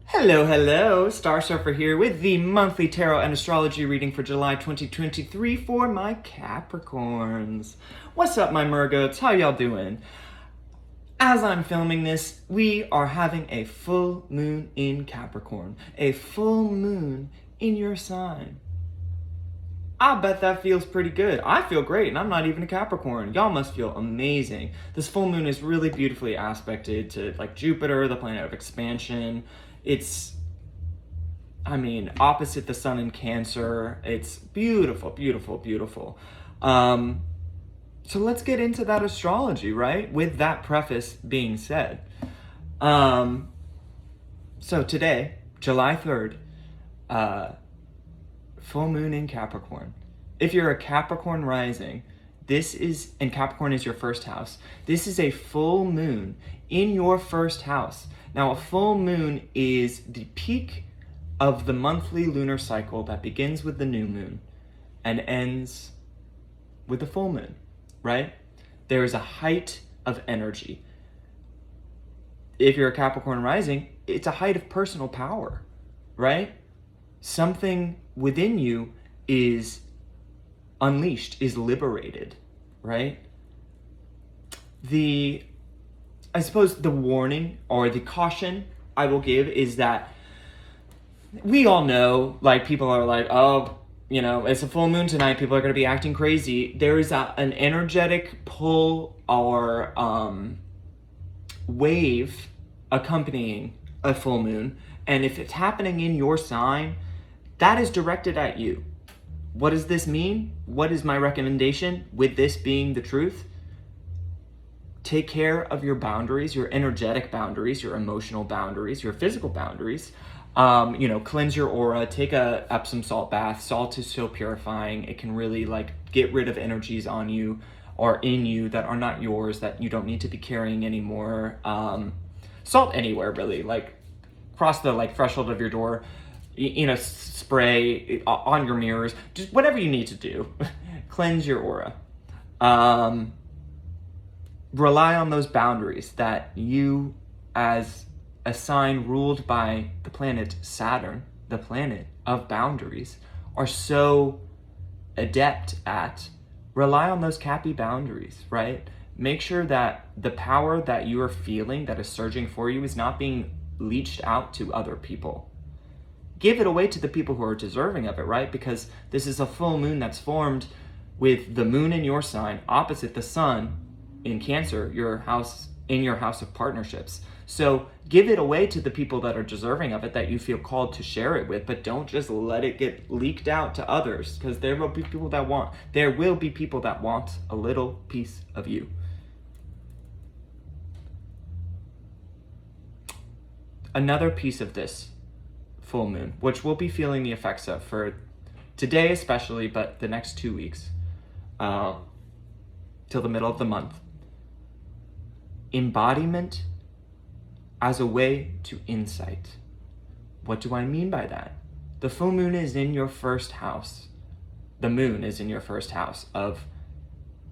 Hello, Star Surfer here with the monthly tarot and astrology reading for July 2023 for my Capricorns. What's up, my Mergoats? How y'all doing? As I'm filming this, we are having a full moon in Capricorn, a full moon in your sign. I bet that feels pretty good. I feel great, and I'm not even a Capricorn. Y'all must feel amazing. This full moon is really beautifully aspected to Jupiter, the planet of expansion. It's, opposite the sun in Cancer. It's beautiful, beautiful, beautiful. So let's get into that astrology, right? With that preface being said. So today, July 3rd, full moon in Capricorn. If you're a Capricorn rising, and Capricorn is your first house, this is a full moon in your first house. Now, a full moon is the peak of the monthly lunar cycle that begins with the new moon and ends with the full moon, right? There is a height of energy. If you're a Capricorn rising, it's a height of personal power, right? Something within you is unleashed, is liberated, right? I suppose the warning or the caution I will give is that we all know, people are like, oh, it's a full moon tonight, people are going to be acting crazy. There is an energetic pull or wave accompanying a full moon. And if it's happening in your sign, that is directed at you. What does this mean? What is my recommendation with this being the truth? Take care of your boundaries, your energetic boundaries, your emotional boundaries, your physical boundaries. Cleanse your aura, take a Epsom salt bath. Salt is so purifying. It can really get rid of energies on you or in you that are not yours, that you don't need to be carrying anymore. Salt anywhere, really, cross the threshold of your door, spray on your mirrors, just whatever you need to do. Cleanse your aura. Rely on those boundaries that you, as a sign ruled by the planet Saturn, the planet of boundaries, are so adept at. Rely on those Cappy boundaries, right? Make sure that the power that you are feeling that is surging for you is not being leached out to other people. Give it away to the people who are deserving of it, right? Because this is a full moon that's formed with the moon in your sign opposite the sun in Cancer, your house of partnerships. So give it away to the people that are deserving of it, that you feel called to share it with, but don't just let it get leaked out to others, because there will be people that want a little piece of you. Another piece of this full moon, which we'll be feeling the effects of for today especially, but the next 2 weeks, till the middle of the month. Embodiment as a way to insight. What do I mean by that? The full moon is in your first house. The moon is in your first house of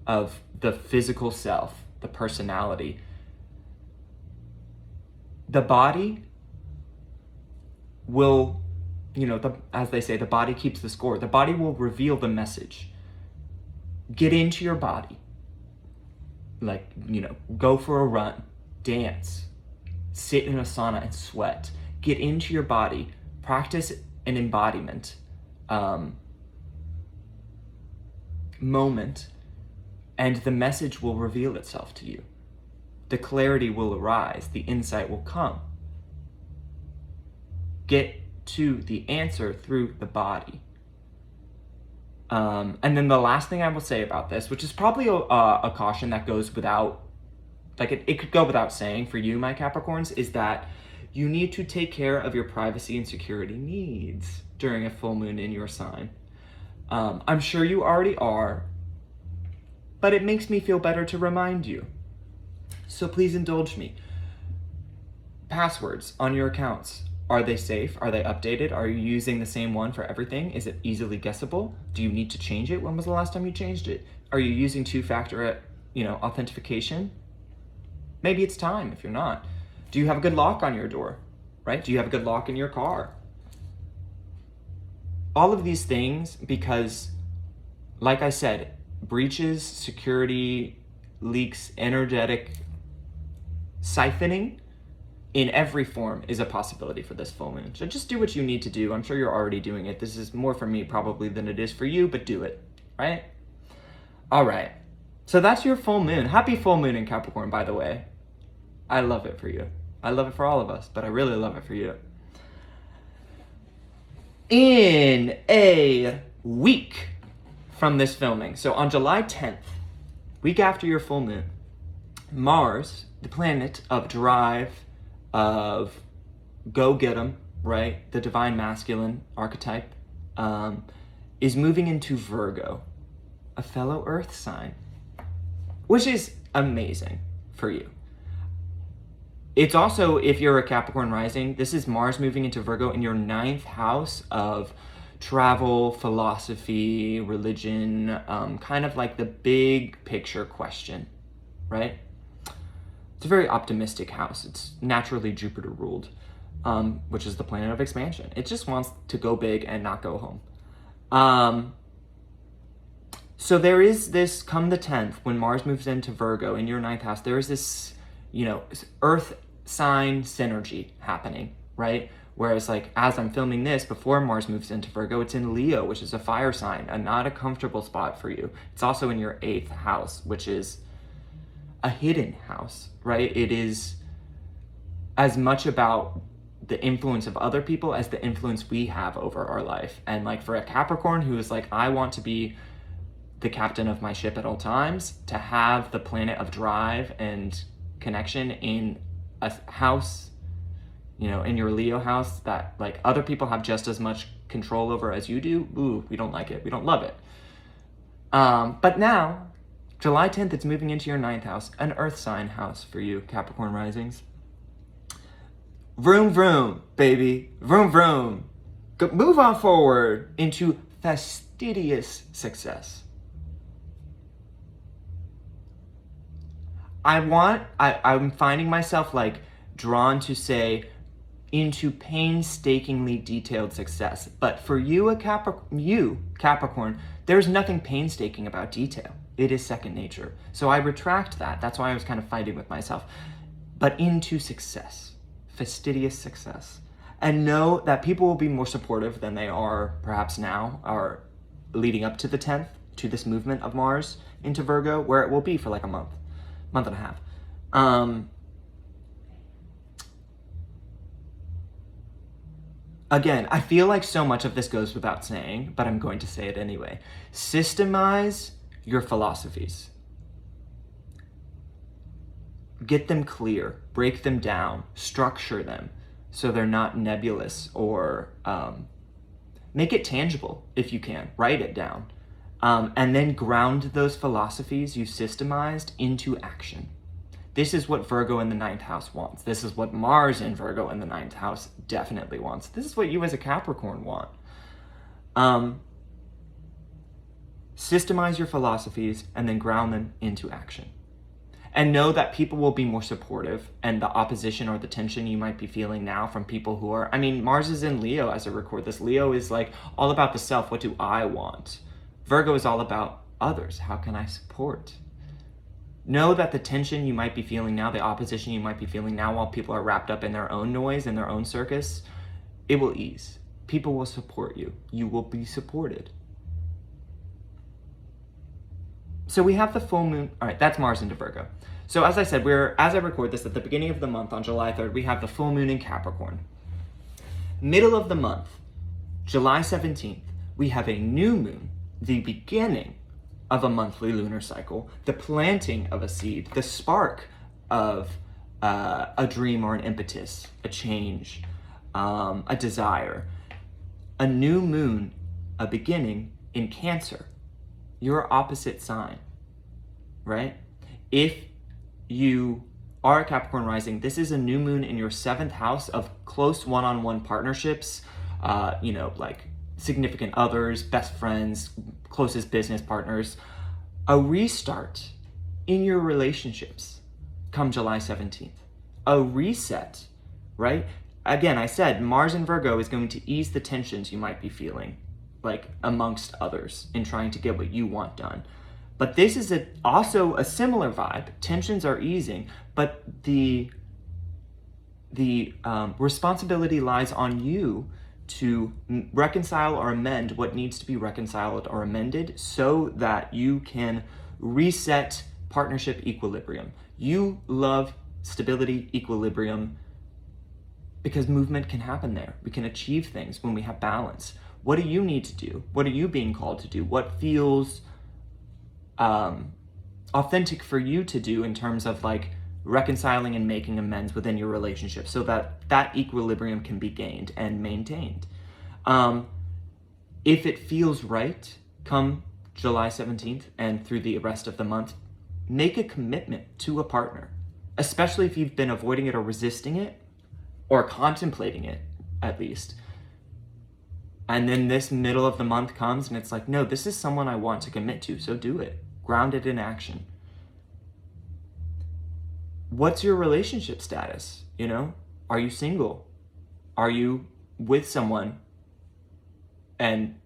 the physical self, the personality. The body will, as they say, the body keeps the score. The body will reveal the message. Get into your body. Go for a run, dance, sit in a sauna and sweat. Get into your body. Practice an embodiment moment, and the message will reveal itself to you. The clarity will arise. The insight will come. Get to the answer through the body. And then the last thing I will say about this, which is probably a caution that goes without, it could go without saying for you, my Capricorns, is that you need to take care of your privacy and security needs during a full moon in your sign. I'm sure you already are, but it makes me feel better to remind you. So please indulge me. Passwords on your accounts. Are they safe? Are they updated? Are you using the same one for everything? Is it easily guessable? Do you need to change it? When was the last time you changed it? Are you using two-factor, authentication? Maybe it's time if you're not. Do you have a good lock on your door? right? Do you have a good lock in your car? All of these things, because like I said, breaches, security leaks, energetic siphoning in every form is a possibility for this full moon. So just do what you need to do. I'm sure you're already doing it. This is more for me probably than it is for you, but do it, right? All right. So that's your full moon. Happy full moon in Capricorn, by the way. I love it for you. I love it for all of us, but I really love it for you. In a week from this filming, so on July 10th, week after your full moon, Mars, the planet of drive, of go get 'em, right? The divine masculine archetype, is moving into Virgo, a fellow earth sign, which is amazing for you. It's also, if you're a Capricorn rising, this is Mars moving into Virgo in your 9th house of travel, philosophy, religion, kind of like the big picture question, right? It's a very optimistic house. It's naturally Jupiter ruled, which is the planet of expansion. It just wants to go big and not go home. So there is this, come the 10th, when Mars moves into Virgo in your 9th house, there is this, earth sign synergy happening, right? Whereas like, as I'm filming this, before Mars moves into Virgo, it's in Leo, which is a fire sign, and not a comfortable spot for you. It's also in your 8th house, which is a hidden house, right? It is as much about the influence of other people as the influence we have over our life. And like for a Capricorn who is like, I want to be the captain of my ship at all times, to have the planet of drive and connection in a house, in your Leo house that like other people have just as much control over as you do, ooh, we don't like it. We don't love it. But now, July 10th, it's moving into your 9th house, an earth sign house for you, Capricorn risings. Vroom, vroom, baby. Vroom, vroom. Move on forward into fastidious success. I'm finding myself like drawn to say into painstakingly detailed success. But for you, Capricorn, there's nothing painstaking about detail. It is second nature. So I retract that. That's why I was kind of fighting with myself. But into success, fastidious success. And know that people will be more supportive than they are perhaps now, or leading up to the 10th, to this movement of Mars into Virgo, where it will be for like a month and a half. Again, I feel like so much of this goes without saying, but I'm going to say it anyway. Systemize your philosophies. Get them clear, break them down, structure them so they're not nebulous, or make it tangible if you can. Write it down. And then ground those philosophies you systemized into action. This is what Virgo in the 9th house wants. This is what Mars in Virgo in the 9th house definitely wants. This is what you as a Capricorn want. Systemize your philosophies and then ground them into action. And know that people will be more supportive, and the opposition or the tension you might be feeling now from people who are, Mars is in Leo as I record this. Leo is like all about the self. What do I want? Virgo is all about others. How can I support? Know that the tension you might be feeling now, the opposition you might be feeling now while people are wrapped up in their own noise and their own circus, it will ease. People will support you. You will be supported. So we have the full moon. All right, that's Mars into Virgo. So as I said, as I record this at the beginning of the month on July 3rd, we have the full moon in Capricorn. Middle of the month, July 17th, we have a new moon, the beginning of a monthly lunar cycle, the planting of a seed, the spark of a dream or an impetus, a change, a desire. A new moon, a beginning in Cancer, your opposite sign, right? If you are a Capricorn rising, this is a new moon in your 7th house of close one-on-one partnerships, like significant others, best friends, closest business partners. A restart in your relationships come July 17th. A reset, right? again, I said Mars in Virgo is going to ease the tensions you might be feeling, like amongst others, in trying to get what you want done. But this is also a similar vibe. Tensions are easing, but the responsibility lies on you to reconcile or amend what needs to be reconciled or amended so that you can reset partnership equilibrium. You love stability, equilibrium, because movement can happen there. We can achieve things when we have balance. What do you need to do? What are you being called to do? What feels authentic for you to do in terms of like reconciling and making amends within your relationship so that that equilibrium can be gained and maintained. If it feels right, come July 17th and through the rest of the month, make a commitment to a partner, especially if you've been avoiding it or resisting it or contemplating it at least. And then this middle of the month comes and it's like, no, this is someone I want to commit to, so do it. Ground it in action. What's your relationship status? You know, are you single? Are you with someone and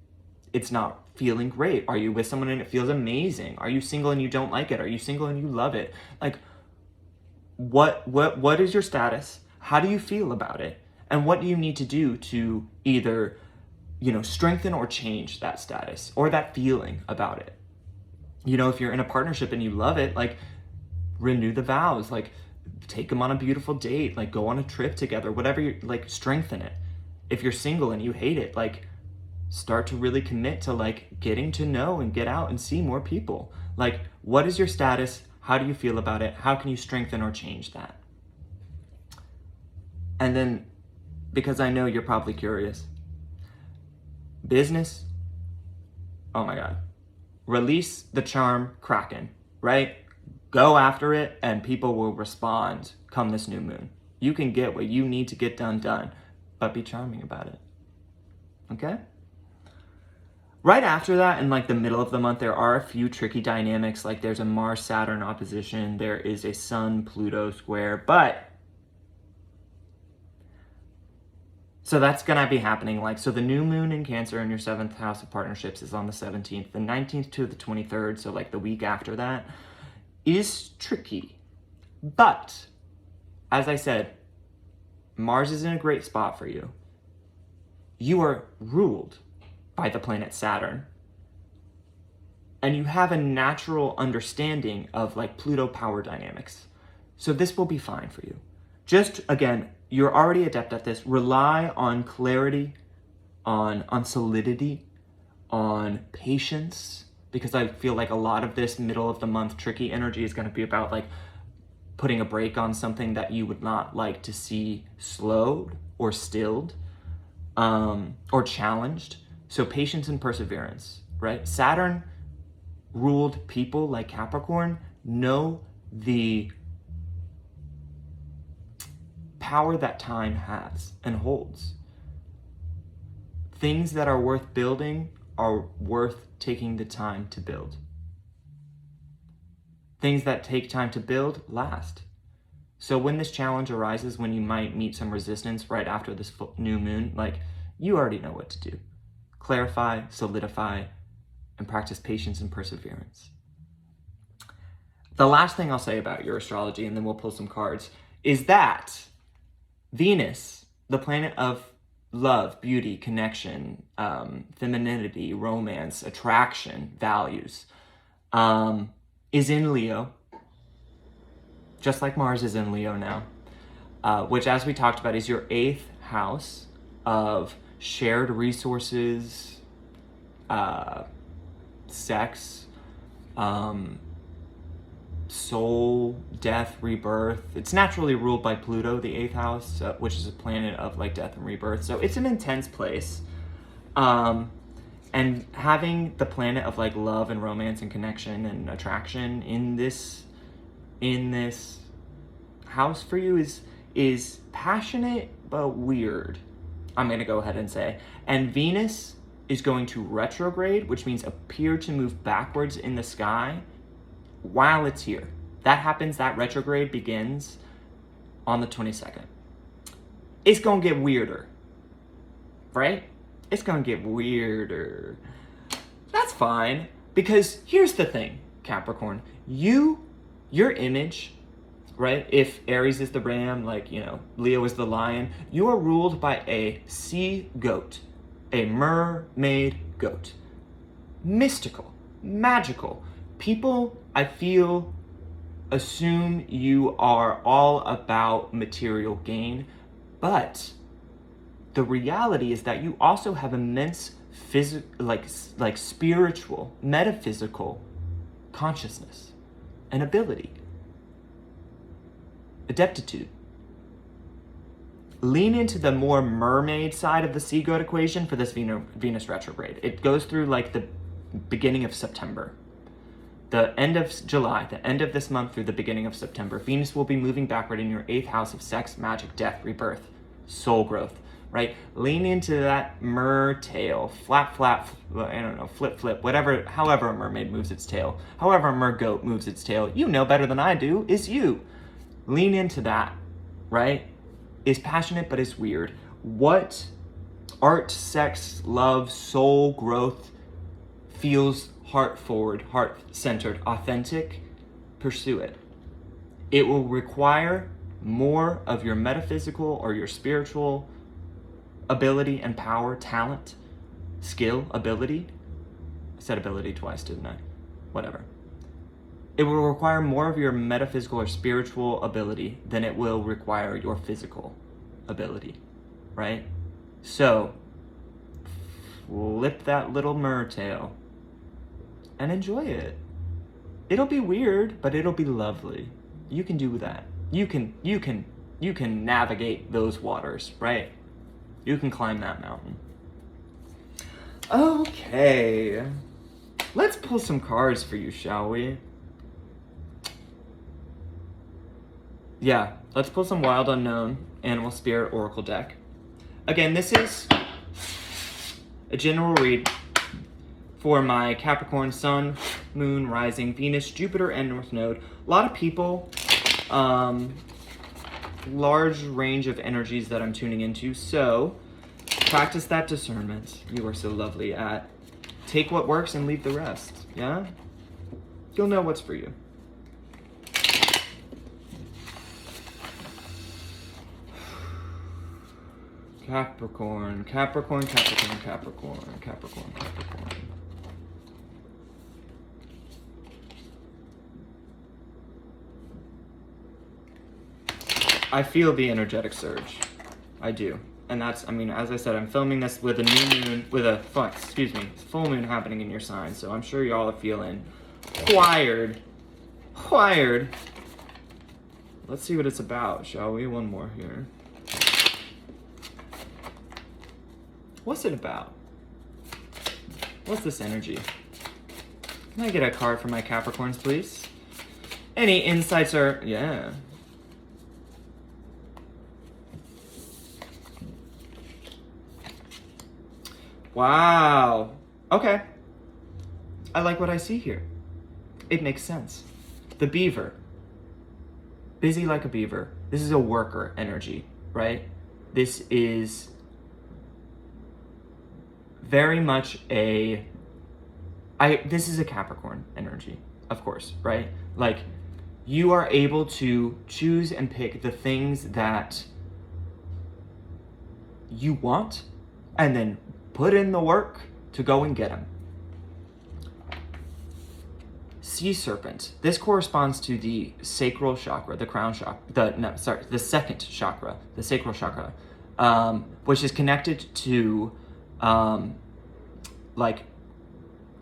it's not feeling great? Are you with someone and it feels amazing? Are you single and you don't like it? Are you single and you love it? Like, what is your status? How do you feel about it? And what do you need to do to either, you know, strengthen or change that status or that feeling about it? You know, if you're in a partnership and you love it, like, renew the vows, like take them on a beautiful date, like go on a trip together, whatever you like, strengthen it. If you're single and you hate it, like start to really commit to like getting to know and get out and see more people. Like, what is your status? How do you feel about it? How can you strengthen or change that? And then, because I know you're probably curious, business, oh my God, release the charm Kraken, right? Go after it and people will respond come this new moon. You can get what you need to get done, but be charming about it, okay? Right after that, in like the middle of the month, there are a few tricky dynamics, like there's a Mars-Saturn opposition, there is a Sun-Pluto square, but so that's gonna be happening. Like, so the new moon in Cancer in your 7th house of partnerships is on the 17th, the 19th to the 23rd, so like the week after that is tricky. But as I said, Mars is in a great spot for you. You are ruled by the planet Saturn, and you have a natural understanding of like Pluto power dynamics. So this will be fine for you. Just again, you're already adept at this. Rely on clarity, on solidity, on patience, because I feel like a lot of this middle of the month tricky energy is going to be about like putting a brake on something that you would not like to see slowed or stilled, or challenged. So patience and perseverance, right? Saturn ruled people like Capricorn know the power that time has and holds. Things that are worth building are worth taking the time to build. Things that take time to build last. So when this challenge arises, when you might meet some resistance right after this new moon, like, you already know what to do. Clarify, solidify, and practice patience and perseverance. The last thing I'll say about your astrology, and then we'll pull some cards, is that Venus, the planet of love, beauty, connection, femininity, romance, attraction, values, is in Leo, just like Mars is in Leo now, which, as we talked about, is your 8th house of shared resources, sex, soul, death, rebirth. It's naturally ruled by Pluto, the 8th house, which is a planet of like death and rebirth. So it's an intense place. And having the planet of like love and romance and connection and attraction in this house for you is passionate but weird, I'm gonna go ahead and say. And Venus is going to retrograde, which means appear to move backwards in the sky while it's here. That happens, that retrograde begins on the 22nd. it's gonna get weirder, right? It's gonna get weirder. That's fine, because here's the thing, Capricorn. Your image, right? If Aries is the ram, like, Leo is the lion, you are ruled by a sea goat, a mermaid goat. Mystical, magical. People, I feel, assume you are all about material gain, but the reality is that you also have immense like spiritual, metaphysical consciousness and ability, adeptitude. Lean into the more mermaid side of the sea goat equation for this Venus retrograde. It goes through like the beginning of September. The end of July, the end of this month through the beginning of September, Venus will be moving backward in your 8th house of sex, magic, death, rebirth, soul growth, right? Lean into that tail, flap, I don't know, flip, whatever, however a mermaid moves its tail, however a mergoat moves its tail, you know better than I do, is you. Lean into that, right? It's passionate, but it's weird. What art, sex, love, soul growth feels heart-forward, heart-centered, authentic, pursue it. It will require more of your metaphysical or your spiritual ability and power, talent, skill, ability. I said ability twice, didn't I? Whatever. It will require more of your metaphysical or spiritual ability than it will require your physical ability, right? So, flip that little tail and enjoy it. It'll be weird, but it'll be lovely. You can do that. You can navigate those waters, right? You can climb that mountain. Okay. Let's pull some cards for you, shall we? Yeah, let's pull some Wild Unknown Animal Spirit Oracle deck. Again, this is a general read for my Capricorn Sun, Moon, Rising, Venus, Jupiter, and North Node. A lot of people, large range of energies that I'm tuning into, so practice that discernment you are so lovely at. Take what works and leave the rest, yeah? You'll know what's for you. Capricorn, Capricorn, Capricorn, Capricorn, Capricorn, Capricorn. I feel the energetic surge. I do. And that's, as I said, I'm filming this with a new moon, full moon happening in your sign. So I'm sure y'all are feeling wired. Let's see what it's about, shall we? One more here. What's it about? What's this energy? Can I get a card for my Capricorns, please? Any insights are, yeah. Wow. Okay. I like what I see here. It makes sense. The beaver. Busy like a beaver. This is a worker energy, right? This is very much this is a Capricorn energy, of course, right? Like, you are able to choose and pick the things that you want and then put in the work to go and get them. Sea serpent. This corresponds to the sacral chakra, the crown chakra, the second chakra, the sacral chakra, which is connected to like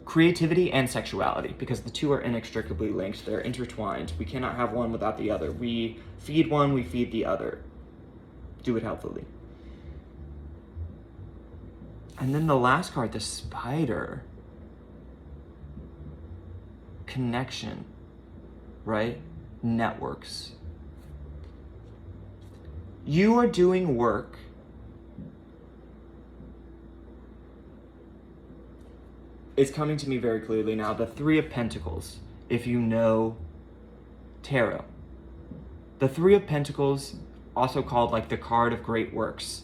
creativity and sexuality, because the two are inextricably linked. They're intertwined. We cannot have one without the other. We feed one, we feed the other. Do it healthily. And then the last card, the spider. Connection, right? Networks. You are doing work it's coming to me very clearly now. The Three of Pentacles, if you know tarot. The Three of Pentacles also called like the card of great works,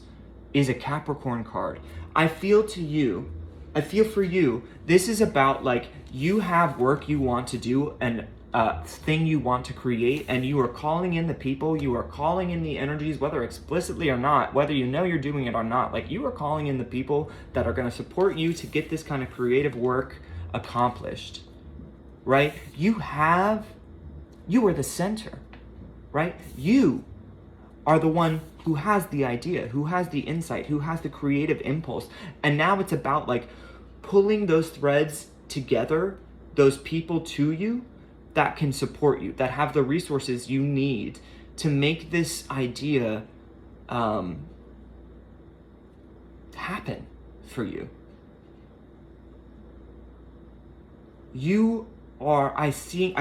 is a Capricorn card. I feel for you, this is about like you have work you want to do and thing you want to create, and you are calling in the people, you are calling in the energies, whether explicitly or not, whether you know you're doing it or not, like you are calling in the people that are going to support you to get this kind of creative work accomplished, right? You are the center, right? You are the one who has the idea, who has the insight, who has the creative impulse. And now it's about like pulling those threads together, those people to you that can support you, that have the resources you need to make this idea happen for you. You are, I'm seeing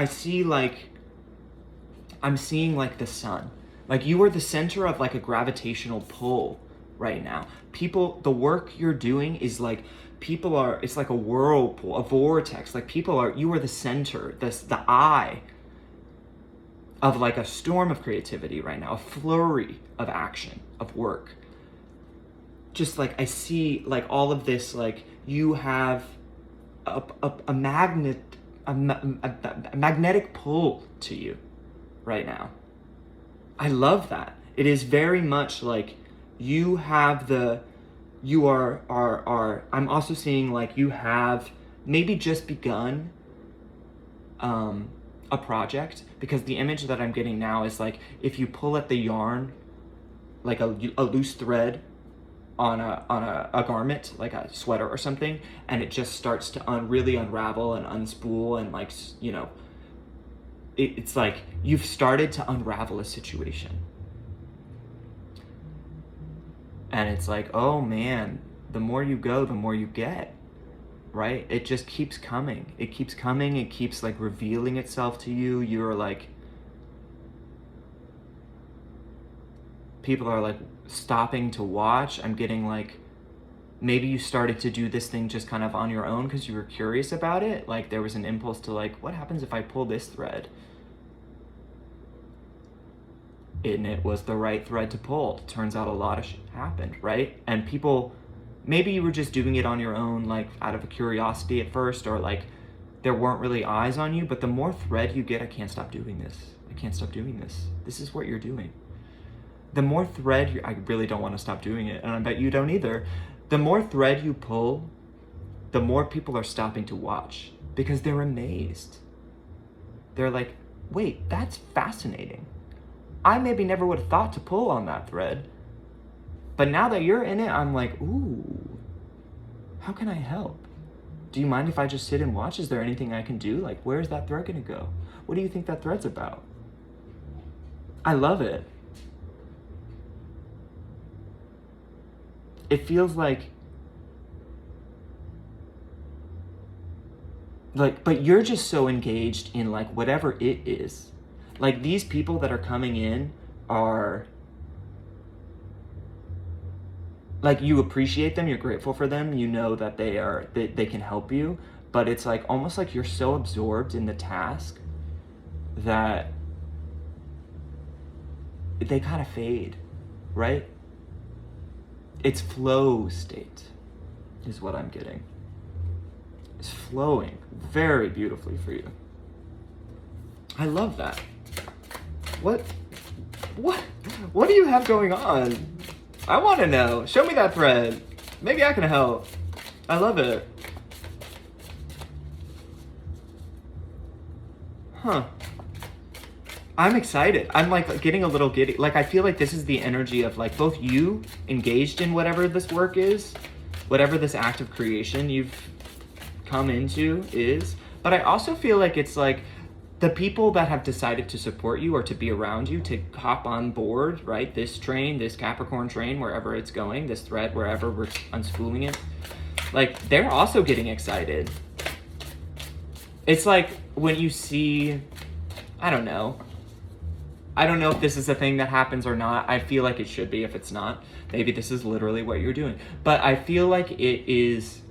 like the sun. Like you are the center of like a gravitational pull right now. People, the work you're doing is like, it's like a whirlpool, a vortex. Like you are the center, the eye of like a storm of creativity right now, a flurry of action, of work. Just like I see like all of this, like you have a magnetic pull to you right now. I love that. It is very much like you have I'm also seeing like you have maybe just begun a project, because the image that I'm getting now is like if you pull at the yarn, like a loose thread on a garment, like a sweater or something, and it just starts to really unravel and unspool, and like, you know, it's like you've started to unravel a situation. And it's like, oh man, the more you go, the more you get, right? It just keeps coming. It keeps coming. It keeps like revealing itself to you. You're like, people are like stopping to watch. I'm getting like, maybe you started to do this thing just kind of on your own because you were curious about it. Like there was an impulse to like, what happens if I pull this thread? And it was the right thread to pull. Turns out a lot of shit happened, right? And people, maybe you were just doing it on your own, like out of a curiosity at first, or like there weren't really eyes on you, but the more thread you get, I can't stop doing this. I can't stop doing this. This is what you're doing. The more thread, I really don't want to stop doing it, and I bet you don't either. The more thread you pull, the more people are stopping to watch because they're amazed. They're like, wait, that's fascinating. I maybe never would have thought to pull on that thread, but now that you're in it, I'm like, ooh, how can I help? Do you mind if I just sit and watch? Is there anything I can do? Like, where's that thread gonna go? What do you think that thread's about? I love it. It feels like, but you're just so engaged in like whatever it is. Like these people that are coming in are like, you appreciate them, you're grateful for them, you know that they can help you, but it's like almost like you're so absorbed in the task that they kind of fade, right? It's flow state is what I'm getting. It's flowing very beautifully for you. I love that. What do you have going on? I want to know. Show me that thread. Maybe I can help. I love it. Huh. I'm excited. I'm like getting a little giddy. Like I feel like this is the energy of like both you engaged in whatever this work is, whatever this act of creation you've come into is, but I also feel like it's like the people that have decided to support you or to be around you, to hop on board, right? This train, this Capricorn train, wherever it's going, this thread, wherever we're unspooling it, like they're also getting excited. It's like when you see, I don't know if this is a thing that happens or not. I feel like it should be. If it's not, maybe this is literally what you're doing. But I feel like it is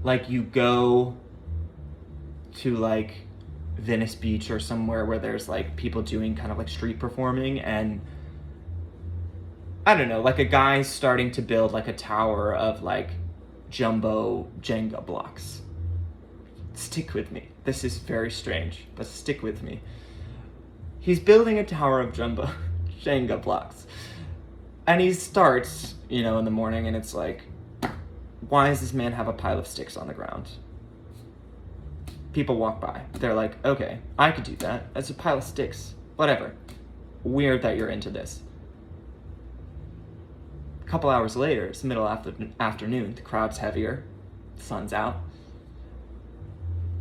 like you go to like Venice Beach or somewhere where there's like people doing kind of like street performing, and I don't know, like a guy's starting to build like a tower of like jumbo Jenga blocks. Stick with me. This is very strange, but stick with me. He's building a tower of jumbo Jenga blocks. And he starts, in the morning, and it's like, why does this man have a pile of sticks on the ground? People walk by. They're like, okay, I could do that. That's a pile of sticks. Whatever. Weird that you're into this. A couple hours later, it's middle afternoon, the crowd's heavier, the sun's out.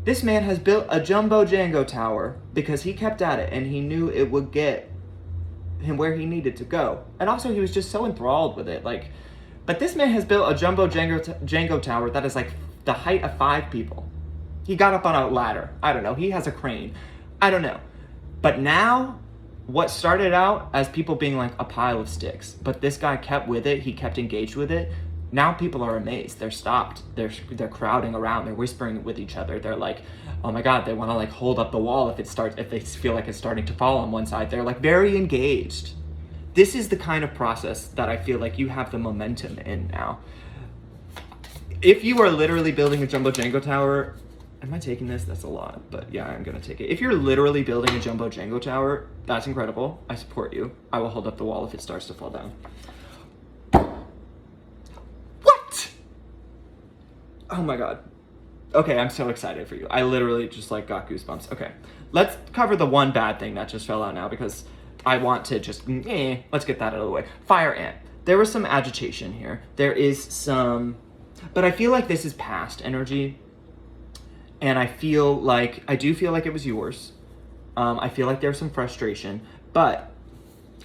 This man has built a jumbo Django tower because he kept at it and he knew it would get him where he needed to go. And also he was just so enthralled with it. But this man has built a jumbo Django tower that is like the height of 5 people. He got up on a ladder. I don't know. He has a crane. I don't know. But now, what started out as people being like a pile of sticks, but this guy kept with it. He kept engaged with it. Now people are amazed. They're stopped. They're crowding around. They're whispering with each other. They're like, oh my God, they want to like hold up the wall if they feel like it's starting to fall on one side. They're like very engaged. This is the kind of process that I feel like you have the momentum in now. If you are literally building a jumbo Django tower, am I taking this? That's a lot, but yeah, I'm gonna take it. If you're literally building a jumbo Django tower, that's incredible. I support you. I will hold up the wall if it starts to fall down. Oh my God. Okay, I'm so excited for you. I literally just like got goosebumps. Okay, let's cover the one bad thing that just fell out now because I want to just, let's get that out of the way. Fire ant. There was some agitation here. There is some, but I feel like this is past energy. And I do feel like it was yours. I feel like there's some frustration, but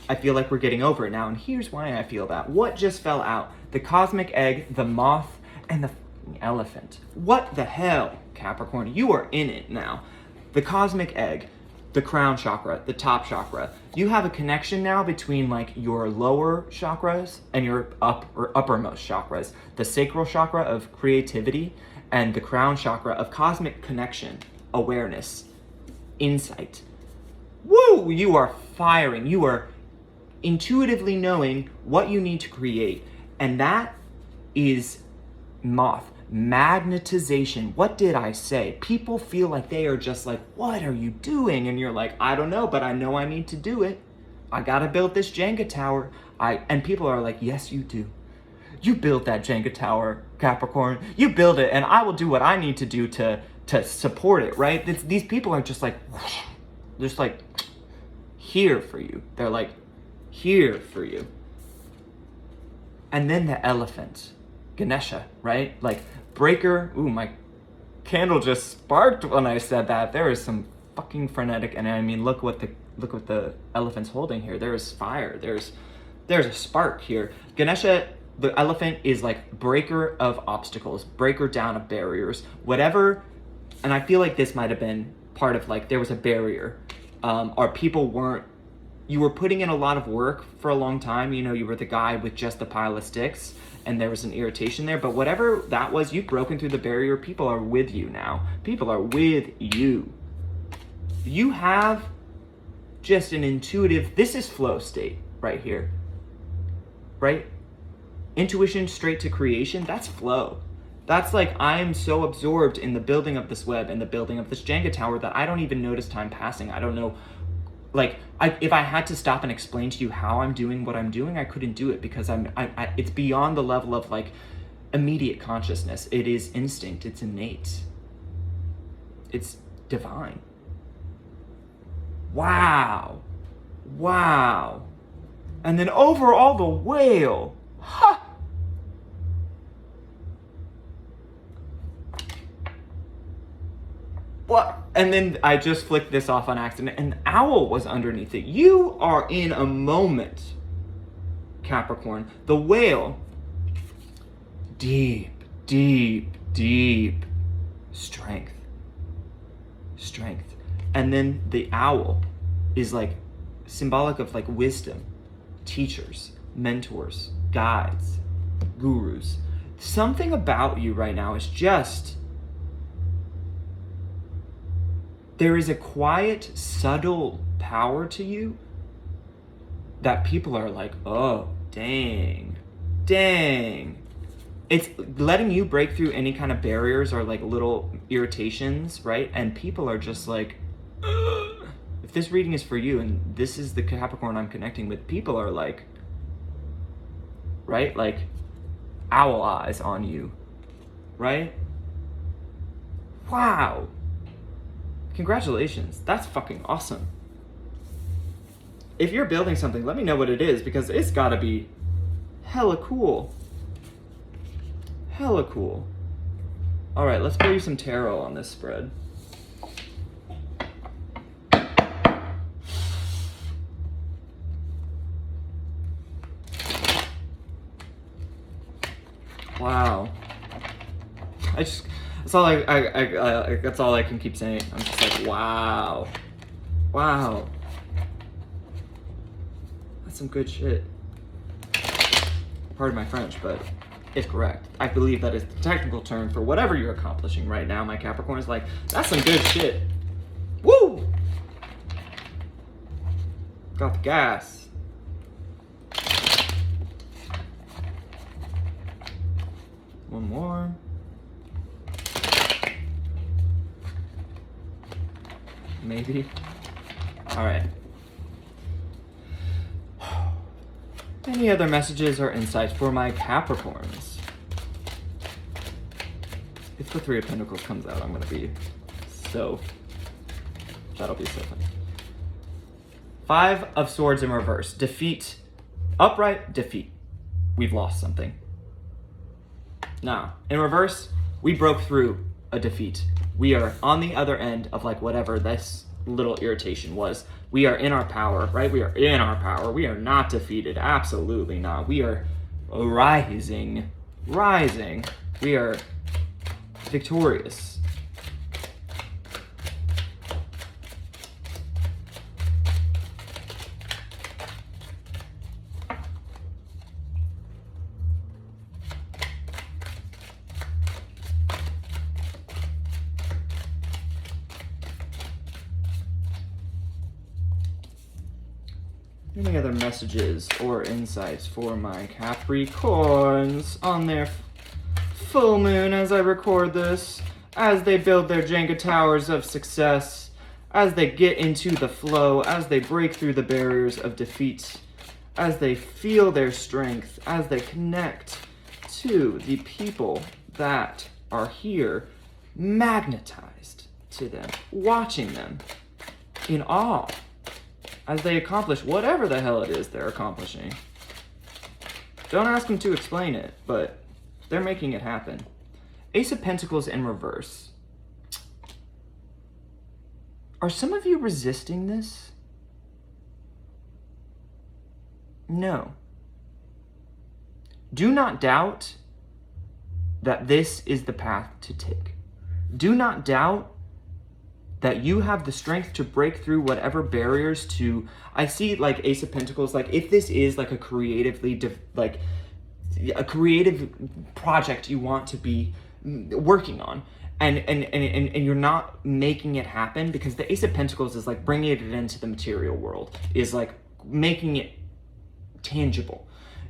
I feel like we're getting over it now. And here's why I feel that. What just fell out? The cosmic egg, the moth, and the elephant. What the hell, Capricorn? You are in it now. The cosmic egg, the crown chakra, the top chakra. You have a connection now between like your lower chakras and your uppermost chakras. The sacral chakra of creativity and the crown chakra of cosmic connection, awareness, insight. Woo! You are firing. You are intuitively knowing what you need to create. And that is moth. Magnetization. What did I say? People feel like they are just like, what are you doing? And you're like, I don't know, but I know I need to do it. I gotta build this Jenga tower. And people are like, yes, you do. You build that Jenga tower, Capricorn. You build it, and I will do what I need to do to support it, right? These people are just like here for you. They're like here for you. And then the elephant. Ganesha, right? Like breaker. Ooh, my candle just sparked when I said that. There is some fucking frenetic, and I mean, look what the elephant's holding here. There is fire. There's a spark here. Ganesha, the elephant, is like breaker of obstacles, breaker down of barriers, whatever. And I feel like this might have been part of like there was a barrier, or people weren't. You were putting in a lot of work for a long time. You were the guy with just the pile of sticks, and there was an irritation there. But whatever that was, you've broken through the barrier. People are with you now. People are with you. You have just an intuitive, this is flow state right here, right? Intuition straight to creation, that's flow. That's like, I am so absorbed in the building of this web and the building of this Jenga tower that I don't even notice time passing. I don't know. Like, if I had to stop and explain to you how I'm doing what I'm doing, I couldn't do it because it's beyond the level of like immediate consciousness. It is instinct. It's innate. It's divine. Wow. Wow. And then over all the whale. Ha! What? And then I just flicked this off on accident, and the owl was underneath it. You are in a moment, Capricorn. The whale, deep, deep, deep strength. Strength. And then the owl is like symbolic of like wisdom, teachers, mentors, guides, gurus. Something about you right now is just, there is a quiet, subtle power to you that people are like, oh, Dang. It's letting you break through any kind of barriers or like little irritations, right? And people are just like, ugh. If this reading is for you and this is the Capricorn I'm connecting with, people are like, right? Like owl eyes on you, right? Wow. Congratulations. That's fucking awesome. If you're building something, let me know what it is, because it's gotta be hella cool. Hella cool. All right, let's pull you some tarot on this spread. Wow. That's all that's all I can keep saying. I'm just like, wow. Wow. That's some good shit. Pardon my French, but it's correct. I believe that is the technical term for whatever you're accomplishing right now, my Capricorn. Is like, that's some good shit. Woo! Got the gas. One more. Maybe. All right. Any other messages or insights for my Capricorns? If the Three of Pentacles comes out, I'm gonna be so, that'll be so fun. Five of Swords in reverse. Defeat. Upright, defeat. We've lost something. Nah, in reverse, we broke through a defeat. We are on the other end of like whatever this little irritation was. We are in our power, right? We are in our power. We are not defeated. Absolutely not. We are rising. We are victorious. Any other messages or insights for my Capricorns on their full moon as I record this, as they build their Jenga towers of success, as they get into the flow, as they break through the barriers of defeat, as they feel their strength, as they connect to the people that are here, magnetized to them, watching them in awe, as they accomplish whatever the hell it is they're accomplishing. Don't ask them to explain it, but they're making it happen. Ace of Pentacles in reverse. Are some of you resisting this? No. Do not doubt that this is the path to take. Do not doubt that you have the strength to break through whatever barriers to, I see like Ace of Pentacles, like if this is like a creatively, like a creative project you want to be working on, and you're not making it happen, because the Ace of Pentacles is like bringing it into the material world, is like making it tangible.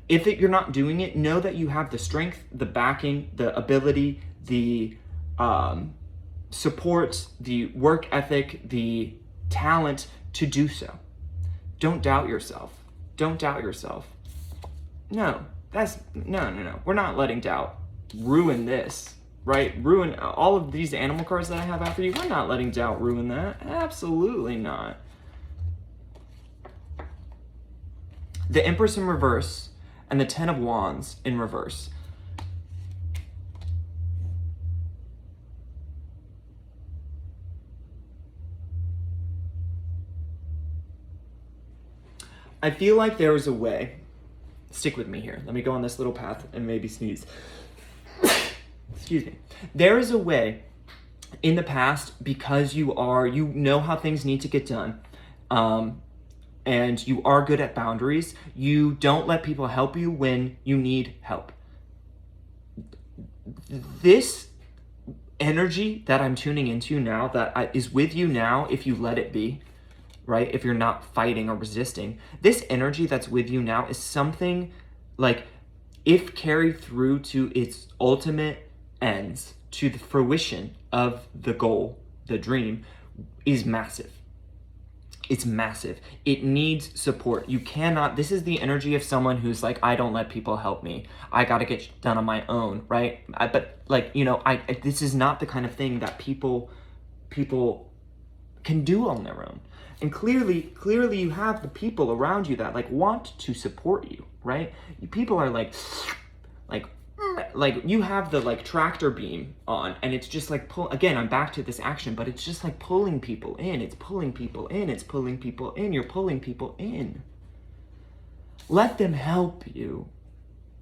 If you're not doing it, know that you have the strength, the backing, the ability, the support, the work ethic, the talent to do so. Don't doubt yourself. Don't doubt yourself. No, no. We're not letting doubt ruin this, right? Ruin all of these animal cards that I have out for you. We're not letting doubt ruin that. Absolutely not. The Empress in reverse and the Ten of Wands in reverse. I feel like there is a way. Stick with me here. Let me go on this little path and maybe sneeze. Excuse me. There is a way in the past, because you know how things need to get done, and you are good at boundaries. You don't let people help you when you need help. This energy that I'm tuning into now, that is with you now, if you let it be, right? If you're not fighting or resisting, this energy that's with you now is something like, if carried through to its ultimate ends, to the fruition of the goal, the dream, is massive. It's massive. It needs support. You cannot, this is the energy of someone who's like, I don't let people help me. I got to get done on my own, right? But like, you know, this is not the kind of thing that people can do on their own. And clearly you have the people around you that like want to support you, right? People are like you have the like tractor beam on, and it's just like again, I'm back to this action, but it's just like pulling people in. It's pulling people in. It's pulling people in. You're pulling people in. Let them help you.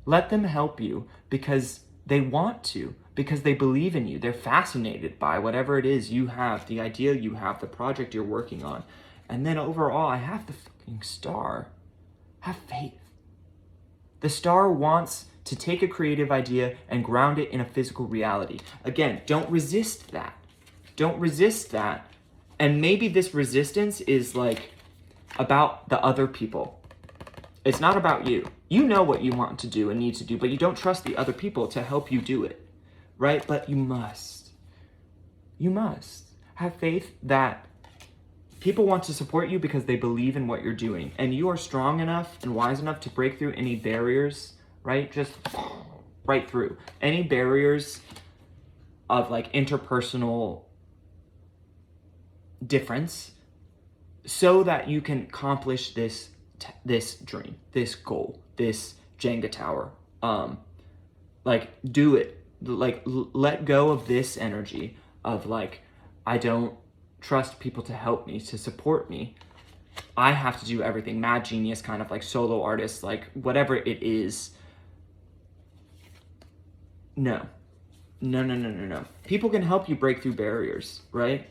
Let them help you because they want to, because they believe in you. They're fascinated by whatever it is you have, the idea you have, the project you're working on. And then overall, I have the fucking star. Have faith. The star wants to take a creative idea and ground it in a physical reality. Again, don't resist that. Don't resist that. And maybe this resistance is like about the other people. It's not about you. You know what you want to do and need to do, but you don't trust the other people to help you do it, right? But you must. You must have faith that people want to support you because they believe in what you're doing. And you are strong enough and wise enough to break through any barriers, right? Just right through. Any barriers of like interpersonal difference so that you can accomplish this dream, this goal, this Jenga tower. Like do it. Like let go of this energy of like, I don't trust people to help me, to support me. I have to do everything. Mad genius, kind of like solo artist, like whatever it is. No. People can help you break through barriers, right?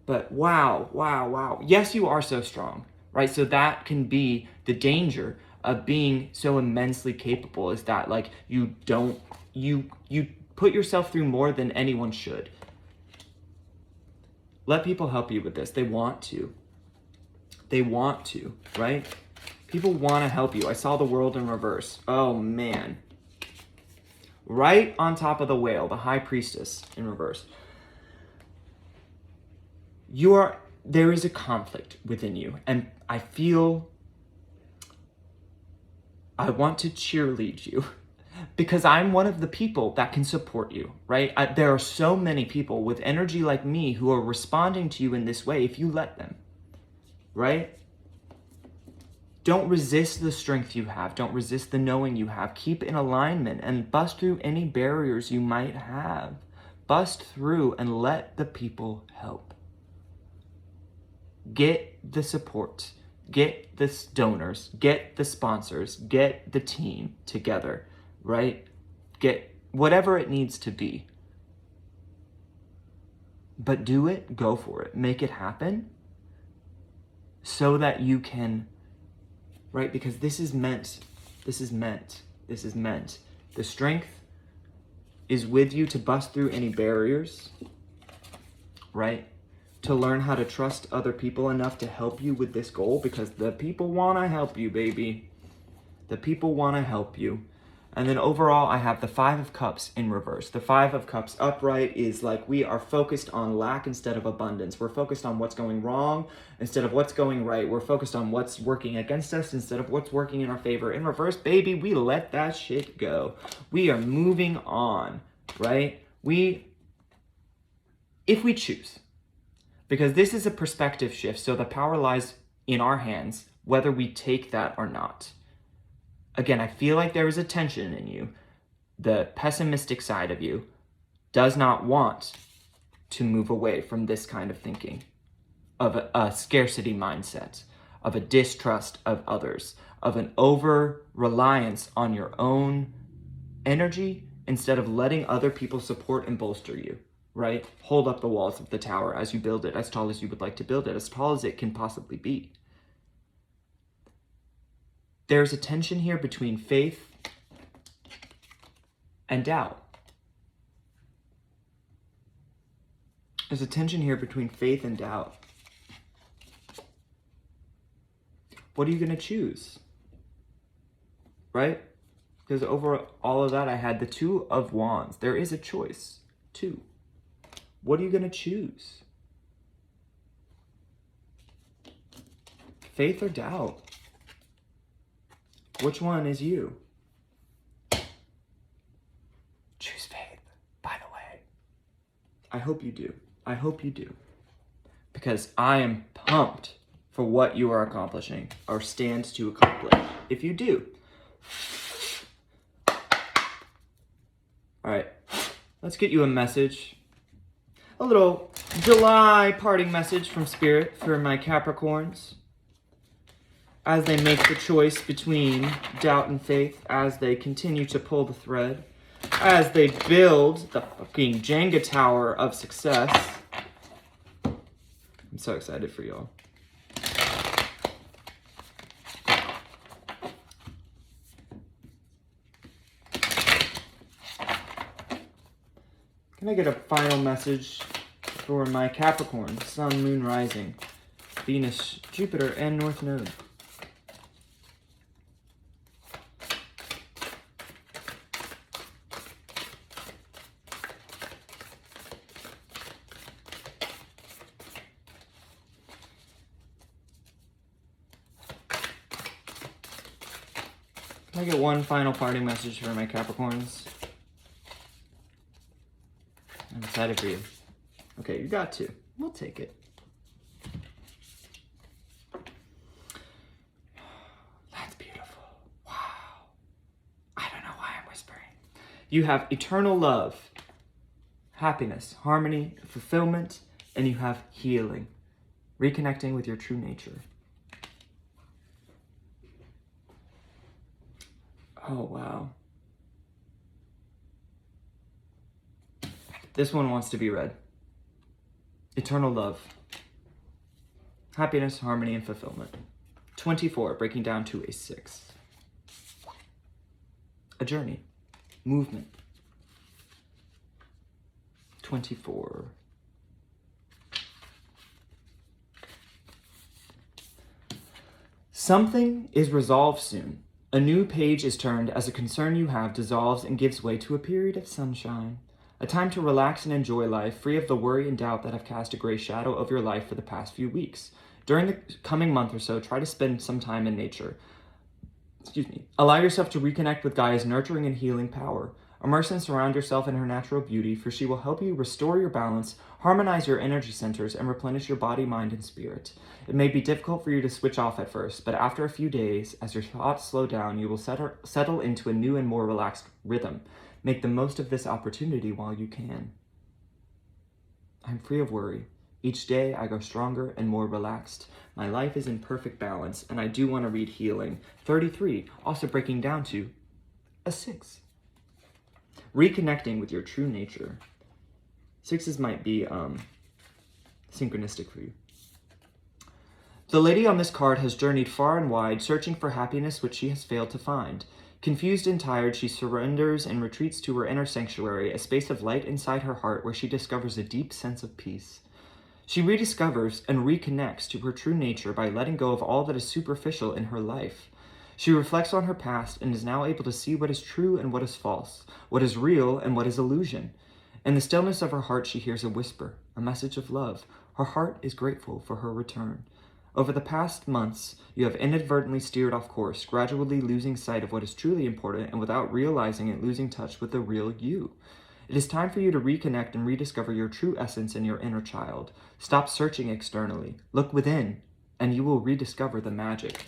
But wow. Yes, you are so strong, right? So that can be the danger of being so immensely capable, is that like you put yourself through more than anyone should. Let people help you with this. They want to. They want to, right? People want to help you. I saw the world in reverse. Oh man. Right on top of the whale, the high priestess in reverse. There is a conflict within you, and I want to cheerlead you because I'm one of the people that can support you, right? There are so many people with energy like me who are responding to you in this way if you let them, right? Don't resist the strength you have. Don't resist the knowing you have. Keep in alignment and bust through any barriers you might have. Bust through and let the people help. Get the support. Get the donors. Get the sponsors. Get the team together, right? Get whatever it needs to be. But do it. Go for it. Make it happen so that you can... right? Because this is meant. The strength is with you to bust through any barriers, right? To learn how to trust other people enough to help you with this goal, because the people want to help you, baby. The people want to help you. And then overall, I have the 5 of Cups in reverse. The 5 of Cups upright is like we are focused on lack instead of abundance. We're focused on what's going wrong instead of what's going right. We're focused on what's working against us instead of what's working in our favor. In reverse, baby, we let that shit go. We are moving on, right? If we choose, because this is a perspective shift, so the power lies in our hands, whether we take that or not. Again, I feel like there is a tension in you. The pessimistic side of you does not want to move away from this kind of thinking, of a scarcity mindset, of a distrust of others, of an over-reliance on your own energy instead of letting other people support and bolster you, right? Hold up the walls of the tower as you build it, as tall as you would like to build it, as tall as it can possibly be. There's a tension here between faith and doubt. There's a tension here between faith and doubt. What are you going to choose? right? Because over all of that, I had the Two of Wands. There is a choice, too. What are you going to choose? Faith or doubt? Which one is you? Choose faith, by the way. I hope you do. I hope you do. Because I am pumped for what you are accomplishing or stand to accomplish. If you do. All right, let's get you a message. A little July parting message from Spirit for my Capricorns. As they make the choice between doubt and faith, as they continue to pull the thread, as they build the fucking Jenga tower of success. I'm so excited for y'all. Can I get a final message for my Capricorn, Sun, Moon, Rising, Venus, Jupiter, and North Node? Can I get one final parting message for my Capricorns? I'm excited for you. Okay, you got to. We'll take it. That's beautiful. Wow. I don't know why I'm whispering. You have eternal love, happiness, harmony, fulfillment, and you have healing. Reconnecting with your true nature. Oh, wow. This one wants to be read. Eternal love, happiness, harmony, and fulfillment. 24, breaking down to a 6. A journey, movement. 24. Something is resolved soon. A new page is turned as a concern you have dissolves and gives way to a period of sunshine. A time to relax and enjoy life, free of the worry and doubt that have cast a gray shadow over your life for the past few weeks. During the coming month or so, try to spend some time in nature. Allow yourself to reconnect with Gaia's nurturing and healing power. Immerse and surround yourself in her natural beauty, for she will help you restore your balance, harmonize your energy centers, and replenish your body, mind, and spirit. It may be difficult for you to switch off at first, but after a few days, as your thoughts slow down, you will settle into a new and more relaxed rhythm. Make the most of this opportunity while you can. I'm free of worry. Each day I go stronger and more relaxed. My life is in perfect balance, and I do want to read healing. 33, also breaking down to a 6. Reconnecting with your true nature. 6s might be synchronistic for you. The lady on this card has journeyed far and wide, searching for happiness which she has failed to find. Confused and tired, she surrenders and retreats to her inner sanctuary, a space of light inside her heart where she discovers a deep sense of peace. She rediscovers and reconnects to her true nature by letting go of all that is superficial in her life. She reflects on her past and is now able to see what is true and what is false, what is real and what is illusion. In the stillness of her heart, she hears a whisper, a message of love. Her heart is grateful for her return. Over the past months, you have inadvertently steered off course, gradually losing sight of what is truly important and without realizing it, losing touch with the real you. It is time for you to reconnect and rediscover your true essence in your inner child. Stop searching externally. Look within, and you will rediscover the magic.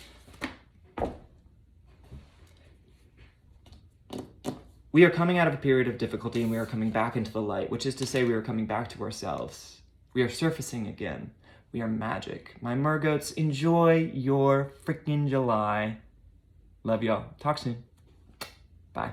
We are coming out of a period of difficulty and we are coming back into the light, which is to say we are coming back to ourselves. We are surfacing again. We are magic. My Mergoats, enjoy your freaking July. Love y'all. Talk soon. Bye.